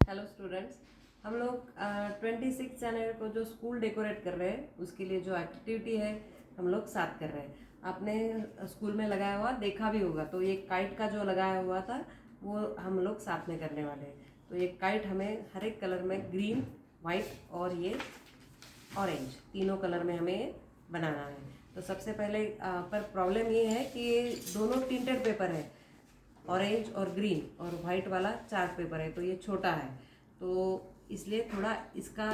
Hello students, हम लोग 26 जनवरी को जो स्कूल डेकोरेट कर रहे हैं उसके लिए जो एक्टिविटी है हम लोग साथ कर रहे हैं। आपने स्कूल में लगाया हुआ देखा भी होगा, तो ये काइट का जो लगाया हुआ था वो हम लोग साथ में करने वाले हैं। तो ये काइट हमें हर एक कलर में ग्रीन, वाइट और ये ऑरेंज तीनों कलर में हमें बनाना है। तो सबसे पहले पर प्रॉब्लम ये है कि ये दोनों टिंटेड पेपर है, ऑरेंज और ग्रीन, और वाइट वाला चार्ट पेपर है, तो ये छोटा है। तो इसलिए थोड़ा इसका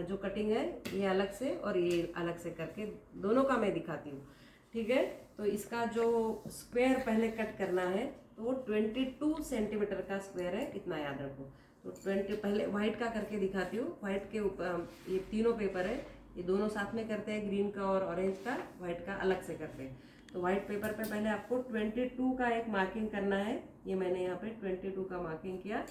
जो कटिंग है ये अलग से और ये अलग से करके दोनों का मैं दिखाती हूँ। ठीक है, तो इसका जो स्क्वायर पहले कट करना है तो वो 22 सेंटीमीटर का स्क्वायर है, इतना याद रखो। तो 20 पहले वाइट का करके दिखाती हूँ। वाइट के ऊपर ये तीनों पेपर है, ये दोनों साथ में करते हैं, ग्रीन का और ऑरेंज का, वाइट का अलग से करते हैं। तो वाइट पेपर पे पहले आपको 22 का एक मार्किंग करना है। ये मैंने यहाँ पे 22 का मार्किंग किया।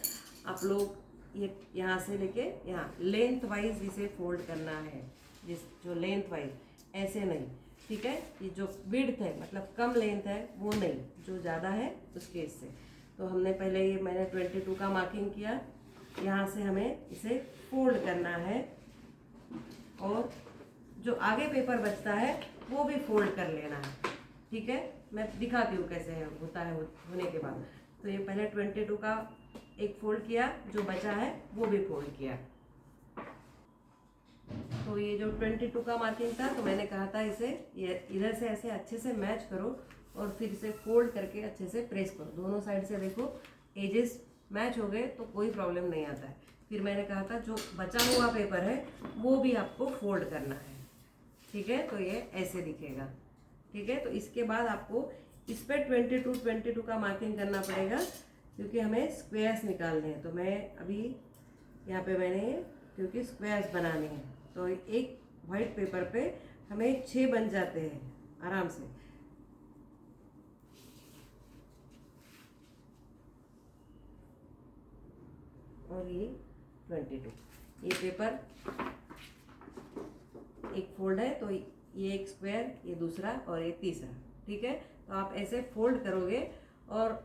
आप लोग ये यहाँ से लेके यहाँ लेंथ वाइज इसे फोल्ड करना है, जिस जो लेंथ वाइज, ऐसे नहीं। ठीक है, ये जो विड्थ है मतलब कम लेंथ है वो नहीं, जो ज़्यादा है उसके इससे। तो हमने पहले ये मैंने 22 का मार्किंग किया। यहाँ से हमें इसे फोल्ड करना है और जो आगे पेपर बचता है वो भी फोल्ड कर लेना है। ठीक है, मैं दिखाती हूँ कैसे होता है होने के बाद। तो ये पहले 22 का एक फोल्ड किया, जो बचा है वो भी फोल्ड किया। तो ये जो 22 का मार्किंग था, तो मैंने कहा था इसे ये इधर से ऐसे अच्छे से मैच करो और फिर इसे फोल्ड करके अच्छे से प्रेस करो। दोनों साइड से देखो एजेस मैच हो गए तो कोई प्रॉब्लम नहीं आता है। फिर मैंने कहा था जो बचा हुआ पेपर है वो भी आपको फोल्ड करना है। ठीक है, तो ये ऐसे दिखेगा। ठीक है, तो इसके बाद आपको इस पर 22 का मार्किंग करना पड़ेगा, क्योंकि हमें स्क्वेयर्स निकालने हैं। तो मैं अभी यहाँ पे मैंने क्योंकि स्क्वेयर्स बनाने हैं, तो एक वाइट पेपर पे हमें 6 बन जाते हैं आराम से। और ये 22, ये पेपर एक फोल्ड है, तो ये एक स्क्वायर, ये दूसरा और ये तीसरा। ठीक है, तो आप ऐसे फोल्ड करोगे और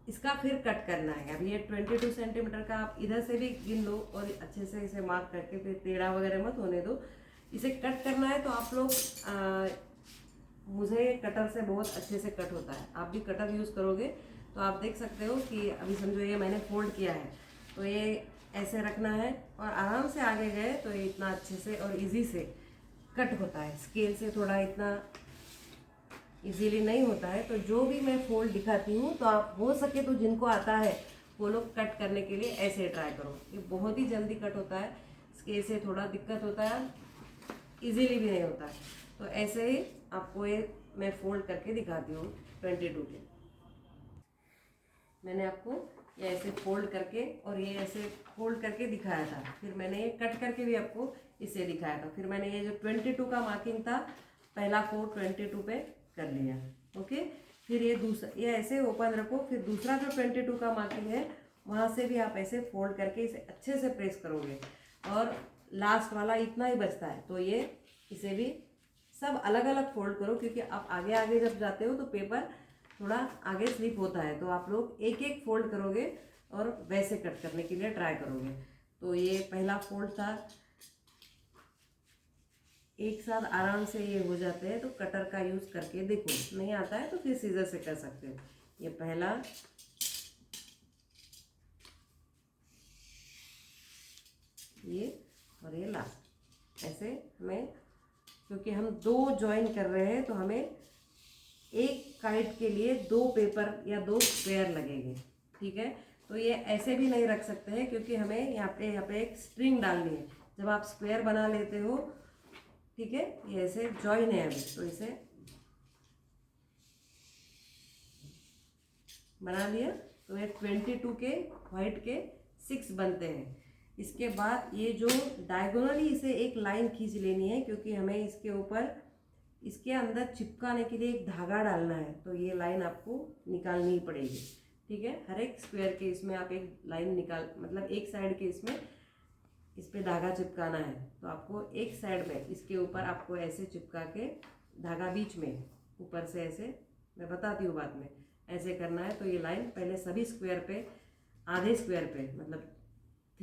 इसका फिर कट करना है। अब ये 22 सेंटीमीटर का आप इधर से भी गिन लो और अच्छे से इसे मार्क करके, फिर टेढ़ा वगैरह मत होने दो। इसे कट करना है तो आप लोग मुझे कटर से बहुत अच्छे से कट होता है, आप भी कटर यूज़ करोगे तो आप देख सकते हो कि अभी समझो ये मैंने फोल्ड किया है, तो ये ऐसे रखना है और आराम से आगे गए तो ये इतना अच्छे से और इजी से कट होता है। स्केल से थोड़ा इतना इजीली नहीं होता है। तो जो भी मैं फोल्ड दिखाती हूँ, तो आप हो सके तो जिनको आता है वो लोग कट करने के लिए ऐसे ट्राई करो। ये बहुत ही जल्दी कट होता है, स्केल से थोड़ा दिक्कत होता है, इजीली भी नहीं होता है। तो ऐसे ही आपको ये मैं फोल्ड करके दिखाती हूँ 22 के। मैंने आपको ये ऐसे फोल्ड करके और ये ऐसे फोल्ड करके दिखाया था, फिर मैंने ये कट करके भी आपको इसे दिखाया था। फिर मैंने ये जो 22 का मार्किंग था, पहला फोल्ड 22 पे कर लिया। ओके, फिर ये दूसरा, ये ऐसे ओपन रखो, फिर दूसरा जो 22 का मार्किंग है वहाँ से भी आप ऐसे फोल्ड करके इसे अच्छे से प्रेस करोगे और लास्ट वाला इतना ही बचता है। तो ये इसे भी सब अलग अलग फोल्ड करो, क्योंकि आप आगे आगे जब जाते हो तो पेपर थोड़ा आगे स्लिप होता है, तो आप लोग एक एक फोल्ड करोगे और वैसे कट करने के लिए ट्राई करोगे। तो ये पहला फोल्ड था, एक साथ आराम से ये हो जाते हैं। तो कटर का यूज़ करके देखो, नहीं आता है तो फिर सीजर से कर सकते हो। ये पहला, ये और ये लास्ट। ऐसे हमें, क्योंकि हम दो ज्वाइन कर रहे हैं तो हमें एक काइट के लिए 2 पेपर या 2 स्क्वायर लगेंगे। ठीक है, तो ये ऐसे भी नहीं रख सकते हैं, क्योंकि हमें यहाँ पे एक स्ट्रिंग डालनी है जब आप स्क्वायर बना लेते हो। ठीक है, ये ऐसे जॉइन है अभी, तो इसे बना लिया। तो ये 22 के वाइट के 6 बनते हैं। इसके बाद ये जो डायगोनली इसे एक लाइन खींच लेनी है, क्योंकि हमें इसके ऊपर इसके अंदर चिपकाने के लिए एक धागा डालना है, तो ये लाइन आपको निकालनी ही पड़ेगी। ठीक है, हर एक स्क्वायर के इसमें आप एक लाइन निकाल, मतलब एक साइड के इसमें इस पर धागा चिपकाना है। तो आपको एक साइड में इसके ऊपर आपको ऐसे चिपका के धागा बीच में ऊपर से ऐसे, मैं बताती हूँ बाद में, ऐसे करना है। तो ये लाइन पहले सभी स्क्वायर पे, आधे स्क्वायर पे मतलब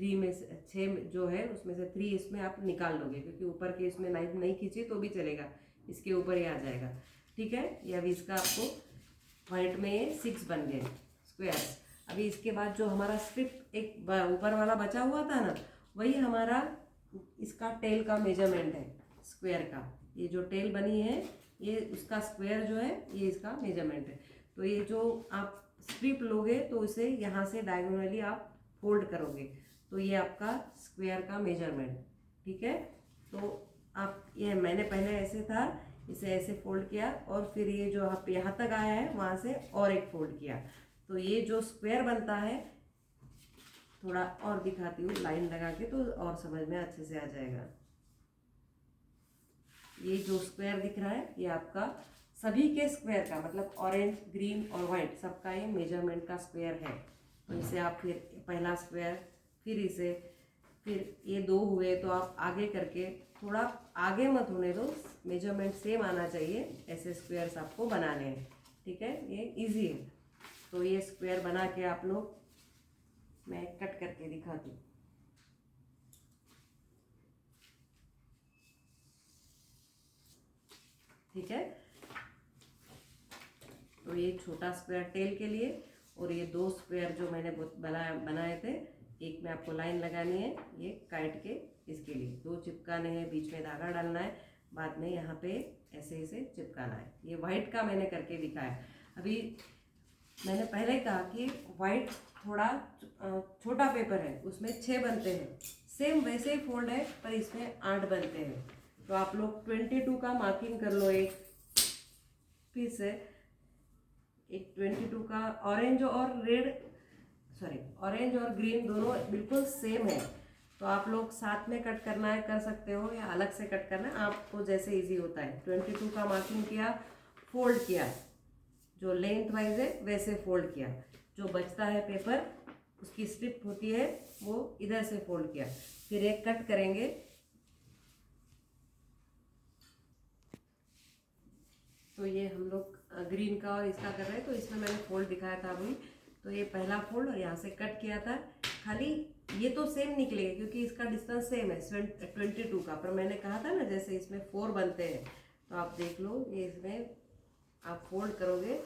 3 में से 6 जो है उसमें से 3 इसमें आप निकाल लोगे, क्योंकि ऊपर के इसमें नाइफ नहीं खींची तो भी चलेगा, इसके ऊपर ही आ जाएगा। ठीक है, ये अभी इसका आपको वाइट में 6 बन गए स्क्वायर्स। अभी इसके बाद जो हमारा स्ट्रिप एक ऊपर वाला बचा हुआ था ना, वही हमारा इसका टेल का मेजरमेंट है स्क्वायर का। ये जो टेल बनी है ये उसका स्क्वायर जो है ये इसका मेजरमेंट है। तो ये जो आप स्ट्रिप लोगे तो इसे यहाँ से डायगोनली आप फोल्ड करोगे तो ये आपका स्क्वायर का मेजरमेंट। ठीक है, तो आप ये मैंने पहले ऐसे था, इसे ऐसे फोल्ड किया और फिर ये जो आप यहाँ तक आया है वहाँ से और एक फोल्ड किया, तो ये जो स्क्वायर बनता है, थोड़ा और दिखाती हूँ लाइन लगा के तो और समझ में अच्छे से आ जाएगा। ये जो स्क्वायर दिख रहा है ये आपका सभी के स्क्वायर का, मतलब ऑरेंज, ग्रीन और वाइट सबका ये मेजरमेंट का स्क्वायर है। तो इसे आप फिर पहला स्क्वायर, फिर इसे, फिर ये 2 हुए तो आप आगे करके थोड़ा आगे मत होने दो, मेजरमेंट सेम आना चाहिए, ऐसे स्क्वायर्स आपको बनाने हैं। ठीक है, ये इजी है। तो ये स्क्वायर बना के आप लोग, मैं कट करके दिखाती हूँ। ठीक है, तो ये छोटा स्क्वायर टेल के लिए और ये 2 स्क्वायर जो मैंने बनाए थे, एक में आपको लाइन लगानी है ये काट के, इसके लिए 2 चिपकाने हैं, बीच में धागा डालना है, बाद में यहाँ पे ऐसे ऐसे चिपकाना है। ये वाइट का मैंने करके दिखाया। अभी मैंने पहले कहा कि वाइट थोड़ा छोटा पेपर है, उसमें 6 बनते हैं, सेम वैसे ही फोल्ड है पर इसमें 8 बनते हैं। तो आप लोग 22 का मार्किंग कर लो। एक फिर से एक 22 का ऑरेंज और ऑरेंज और ग्रीन दोनों बिल्कुल सेम है, तो आप लोग साथ में कट करना है कर सकते हो या अलग से कट करना है, आपको जैसे इजी होता है। 22 का मार्किंग किया, फोल्ड किया, जो लेंथ वाइज है वैसे फोल्ड किया, जो बचता है पेपर उसकी स्ट्रिप होती है वो इधर से फोल्ड किया, फिर एक कट करेंगे। तो ये हम लोग ग्रीन का और इसका कर रहे हैं, तो इसमें मैंने फोल्ड दिखाया था अभी, तो ये पहला फोल्ड और यहाँ से कट किया था। खाली ये तो सेम निकलेगा क्योंकि इसका डिस्टेंस सेम है 22 का, पर मैंने कहा था ना जैसे इसमें 4 बनते हैं, तो आप देख लो ये इसमें आप फोल्ड करोगे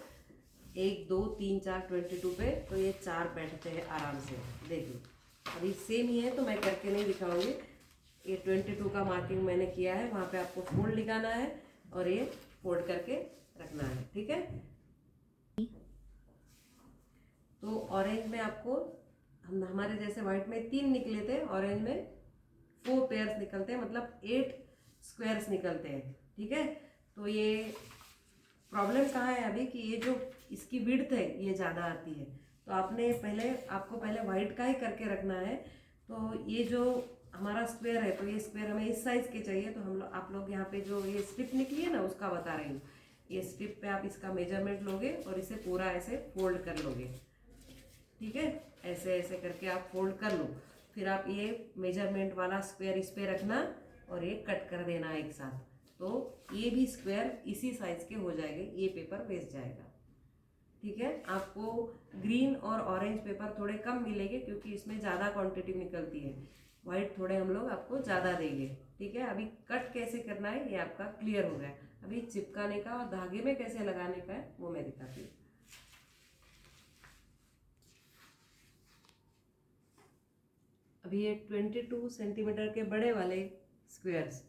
1 2 3 4 22 पे, तो ये 4 बैठते हैं आराम से। देखिए अभी सेम ही है तो मैं करके नहीं दिखाऊंगी। ये 22 का मार्किंग मैंने किया है, वहाँ पे आपको फोल्ड लगाना है और ये फोल्ड करके रखना है। ठीक है, तो ऑरेंज में आपको हमारे जैसे व्हाइट में 3 निकले थे, ऑरेंज में 4 पेयर्स निकलते हैं, मतलब 8 स्क्वायर्स निकलते हैं। ठीक है, तो ये प्रॉब्लम कहाँ है अभी कि ये जो इसकी विड्थ है ये ज़्यादा आती है, तो आपको पहले वाइट का ही करके रखना है। तो ये जो हमारा स्क्वायर है, तो ये स्क्वायर हमें इस साइज़ के चाहिए, तो आप लोग यहाँ पे जो ये स्ट्रिप निकली है ना उसका बता रही हूँ, ये स्ट्रिप पे आप इसका मेजरमेंट लोगे और इसे पूरा ऐसे फोल्ड कर लोगे। ठीक है, ऐसे ऐसे करके आप फोल्ड कर लो, फिर आप ये मेजरमेंट वाला स्क्वायर इस पे रखना और ये कट कर देना एक साथ, तो ये भी स्क्वायर इसी साइज के हो जाएंगे, ये पेपर बेच जाएगा। ठीक है, आपको ग्रीन और ऑरेंज पेपर थोड़े कम मिलेंगे क्योंकि इसमें ज़्यादा क्वांटिटी निकलती है, वाइट थोड़े हम लोग आपको ज़्यादा देंगे। ठीक है, अभी कट कैसे करना है ये आपका क्लियर हो गया। अभी चिपकाने का और धागे में कैसे लगाने का है वो मैं दिखाती हूँ। अभी ये 22 सेंटीमीटर के बड़े वाले स्क्वायर्स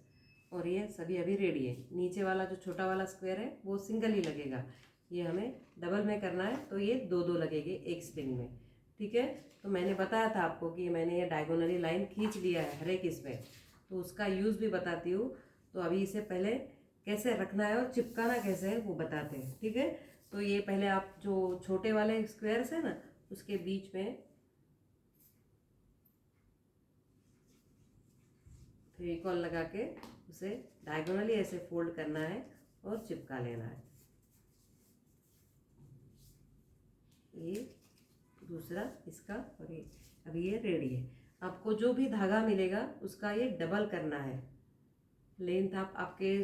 और ये सभी अभी रेडी है। नीचे वाला जो छोटा वाला स्क्वायर है वो सिंगल ही लगेगा, ये हमें डबल में करना है, तो ये 2 लगेंगे एक स्ट्रिंग में। ठीक है, तो मैंने बताया था आपको कि मैंने ये डायगोनली लाइन खींच लिया है हर एक इसमें, तो उसका यूज़ भी बताती हूँ। तो अभी इसे पहले कैसे रखना है और चिपकाना कैसे है वो बताते हैं। ठीक है, तो ये पहले आप जो छोटे वाले स्क्वायर्स है ना उसके बीच में फेविकॉल लगा के उसे डायगोनली ऐसे फोल्ड करना है और चिपका लेना है। ये दूसरा इसका, और ये अभी ये रेडी है। आपको जो भी धागा मिलेगा उसका ये डबल करना है। लेंथ आप आपके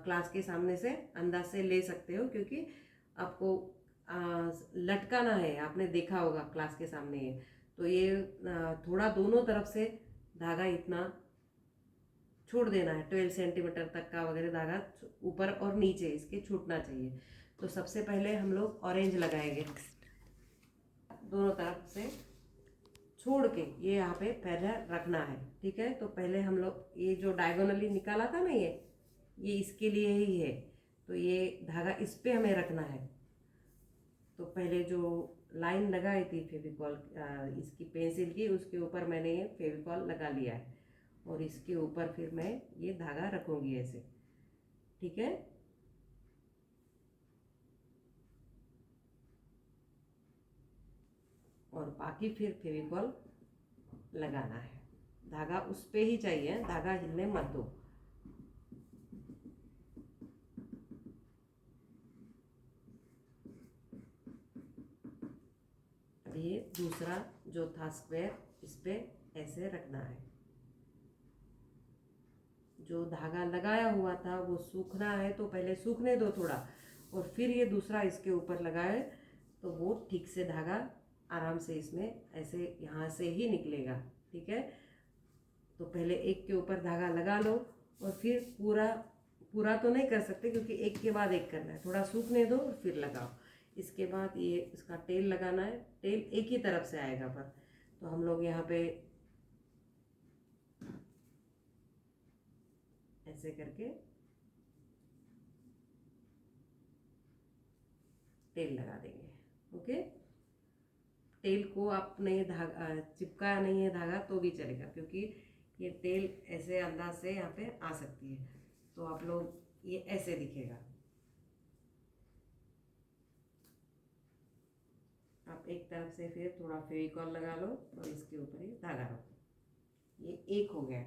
क्लास के सामने से अंदाज से ले सकते हो, क्योंकि आपको लटकाना है, आपने देखा होगा क्लास के सामने ये, तो ये थोड़ा दोनों तरफ से धागा इतना छोड़ देना है, 12 सेंटीमीटर तक का वगैरह धागा ऊपर और नीचे इसके छूटना चाहिए। तो सबसे पहले हम लोग ऑरेंज लगाएंगे, दोनों तरफ से छोड़ के ये यहाँ पे पहले रखना है, ठीक है। तो पहले हम लोग ये जो डायगोनली निकाला था ना, ये इसके लिए ही है, तो ये धागा इस पे हमें रखना है। तो पहले जो लाइन लगाई थी फेविकॉल इसकी पेंसिल की, उसके ऊपर मैंने ये फेविकॉल लगा लिया है और इसके ऊपर फिर मैं ये धागा रखूँगी ऐसे, ठीक है। और बाकी फिर फेविकॉल लगाना है, धागा उस पे ही चाहिए, धागा हिलने मत दो। अब ये दूसरा जो था स्क्वायर, इस पे ऐसे रखना है। जो धागा लगाया हुआ था वो सूखना है, तो पहले सूखने दो थोड़ा, और फिर ये दूसरा इसके ऊपर लगाए तो वो ठीक से धागा आराम से इसमें ऐसे यहाँ से ही निकलेगा, ठीक है। तो पहले एक के ऊपर धागा लगा लो और फिर पूरा पूरा तो नहीं कर सकते क्योंकि एक के बाद एक करना है, थोड़ा सूखने दो और फिर लगाओ। इसके बाद ये इसका टेल लगाना है, टेल एक ही तरफ से आएगा पर, तो हम लोग यहाँ पे ऐसे करके टेल लगा देंगे, ओके। टेल को आपने धागा चिपकाया नहीं है धागा तो भी चलेगा, क्योंकि ये टेल ऐसे अंदाज से यहाँ पे आ सकती है, तो आप लोग ये ऐसे दिखेगा। आप एक तरफ से फिर थोड़ा फेविकॉल लगा लो और इसके ऊपर ये धागा रखो, ये एक हो गया।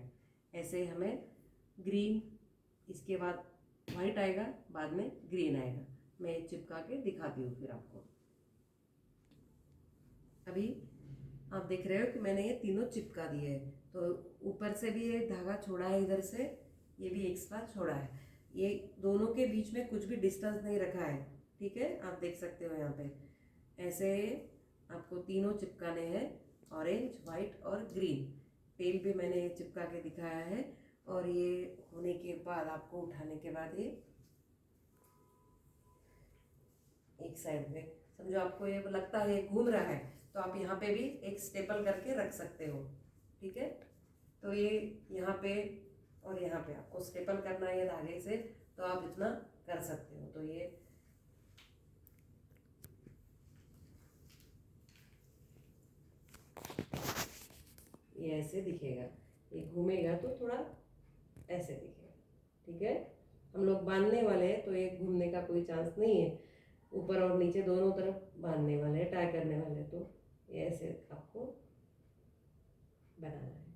ऐसे हमें ग्रीन, इसके बाद वाइट आएगा, बाद में ग्रीन आएगा। मैं चिपका के दिखाती हूँ फिर आपको। अभी आप देख रहे हो कि मैंने ये तीनों चिपका दिए है, तो ऊपर से भी ये धागा छोड़ा है, इधर से ये भी एक्स्ट्रा छोड़ा है। ये दोनों के बीच में कुछ भी डिस्टेंस नहीं रखा है, ठीक है। आप देख सकते हो यहाँ पे ऐसे आपको तीनों चिपकाने हैं, ऑरेंज, वाइट और ग्रीन। टेल भी मैंने चिपका के दिखाया है। और ये होने के बाद आपको उठाने के बाद ये एक साइड में, समझो आपको ये लगता है ये घूम रहा है, तो आप यहाँ पे भी एक स्टेपल करके रख सकते हो, ठीक है। तो ये यहाँ पे और यहाँ पे आपको स्टेपल करना है धागे से, तो आप इतना कर सकते हो। तो ये ऐसे दिखेगा, ये घूमेगा तो थोड़ा ऐसे दिखेगा, ठीक है। हम लोग बांधने वाले हैं तो ये घूमने का कोई चांस नहीं है, ऊपर और नीचे दोनों तरफ बांधने वाले हैं, टाई करने वाले हैं, तो ये ऐसे आपको बनाना है।